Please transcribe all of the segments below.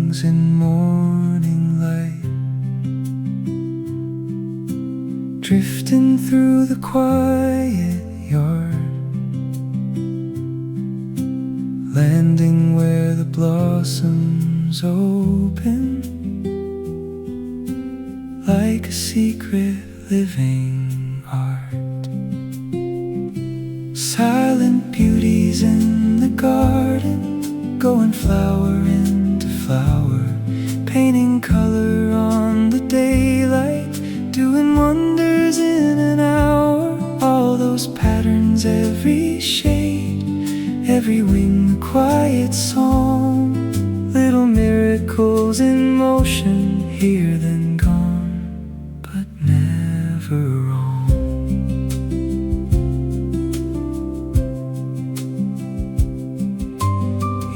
wings in morning light, drifting through the quiet yard, landing where the blossoms open, like a secret living art. Silent beauties in the garden, going flower into flower, painting color on the daylight, doing wonders in an hour. All those patterns, every shade, every wing, a quiet song, little miracles in motion, here then gone, but never wrong.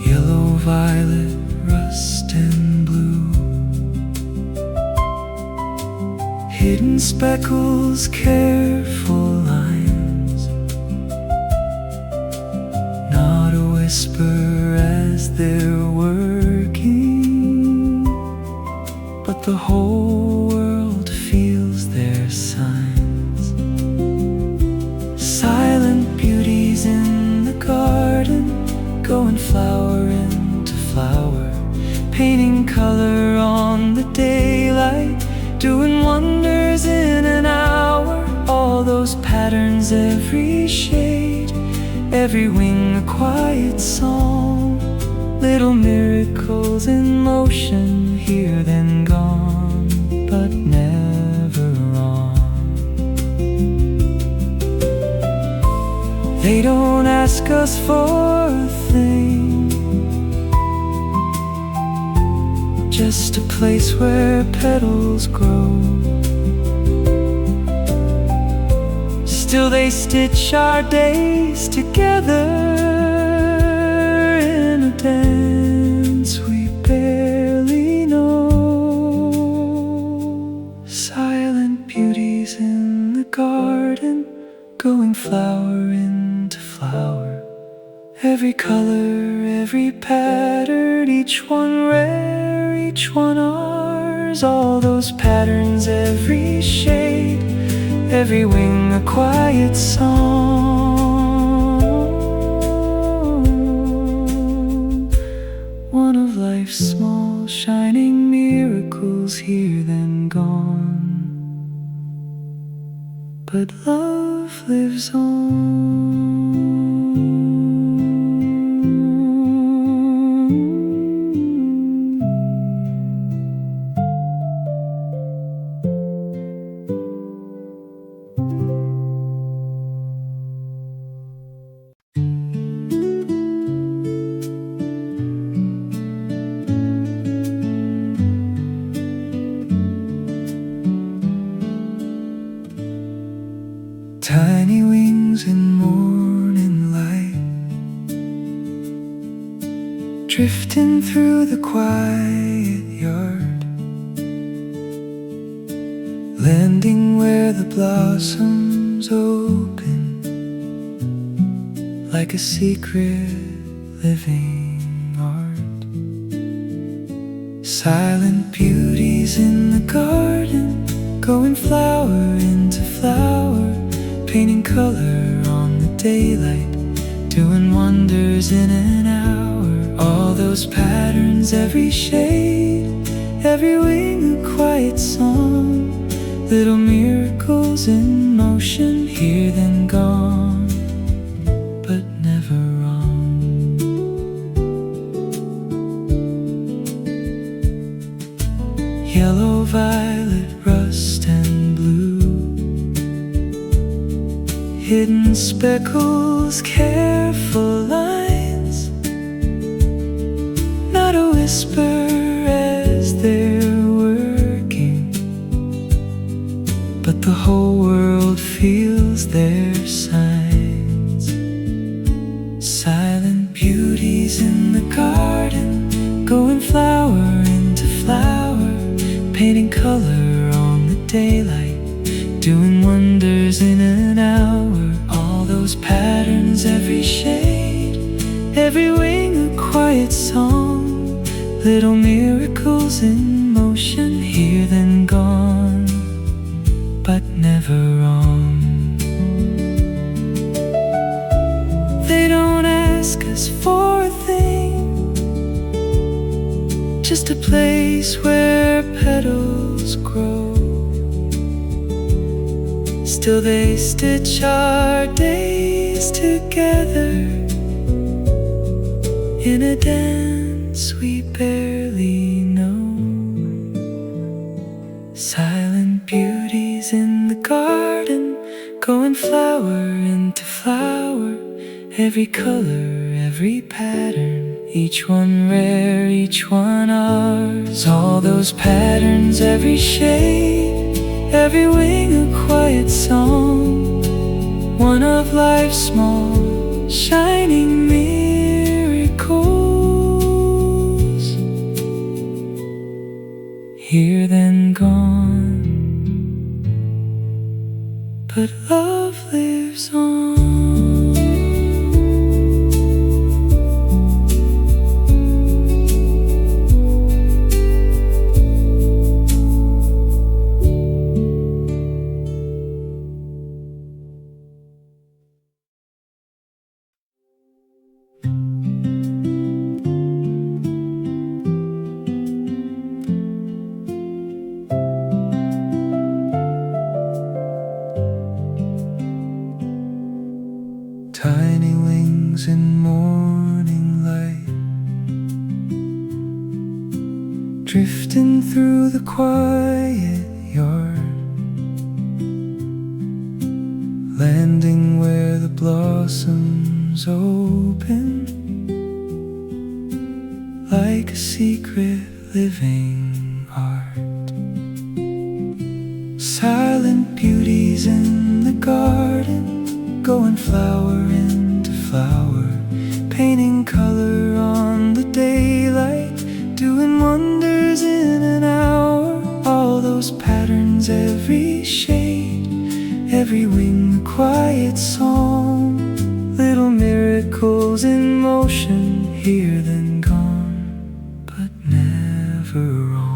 Yellow, violet, rust and blue, hidden speckles, careful lines, not a whisper as they're working, but the whole world feels their signs. Silent beauties in the garden, going flower into flower, painting color on the daylight, doing wonders in an hour. All those patterns, every shade, every wing, a quiet song, little miracles in motion, here then gone, but never wrong. They don't ask us for a thing, just a place where petals grow. Still they stitch our days together in a dance we barely know. Silent beauties in the garden, going flower into flower, every color, every pattern, each one rare, each one ours. All those patterns, every shade, every wing, a quiet song, one of life's small shining miracles, here then gone, but love lives on. Tiny wings in morning light, drifting through the quiet yard, landing where the blossoms open, like a secret living art. Silent beauties in the garden, going flower into flower, painting color on the daylight, doing wonders in an hour. All those patterns, every shade, every wing, a quiet song, little miracles in motion, here then gone, but never wrong. Yellow, violet, rust and blue, hidden speckles, careful lines, not a whisper as they're working, but the whole world feels their signs. Silent beauties in the garden, going flower into flower, painting color on the daylight, doing wonders in an hour. All those patterns, every shade, every wing, a quiet song, Little miracles in motion, here then gone, but never wrong. They don't ask us for a thing, just a place where petals grow. Still they stitch our days together in a dance we barely know. Silent beauties in the garden, going flower into flower. Every color, every pattern, each one rare, each one ours. All those patterns, every shade, every wing a quiet song. One of life's small, shining miracles, here then gone, but love lives on. Tiny wings in morning light, drifting through the quiet yard, landing where the blossoms open, like a secret living art. Silent beauties in the garden, going flower into flower, painting color on the daylight, doing wonders in an hour. All those patterns, every shade, every wing a quiet song. Little miracles in motion, here then gone, but never wrong.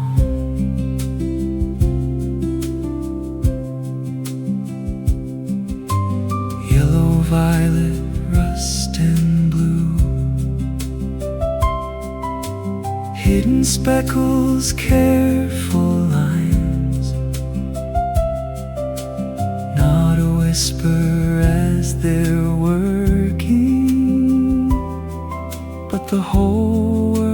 Violet, rust and blue, hidden speckles, careful lines, not a whisper as they're working, but the whole world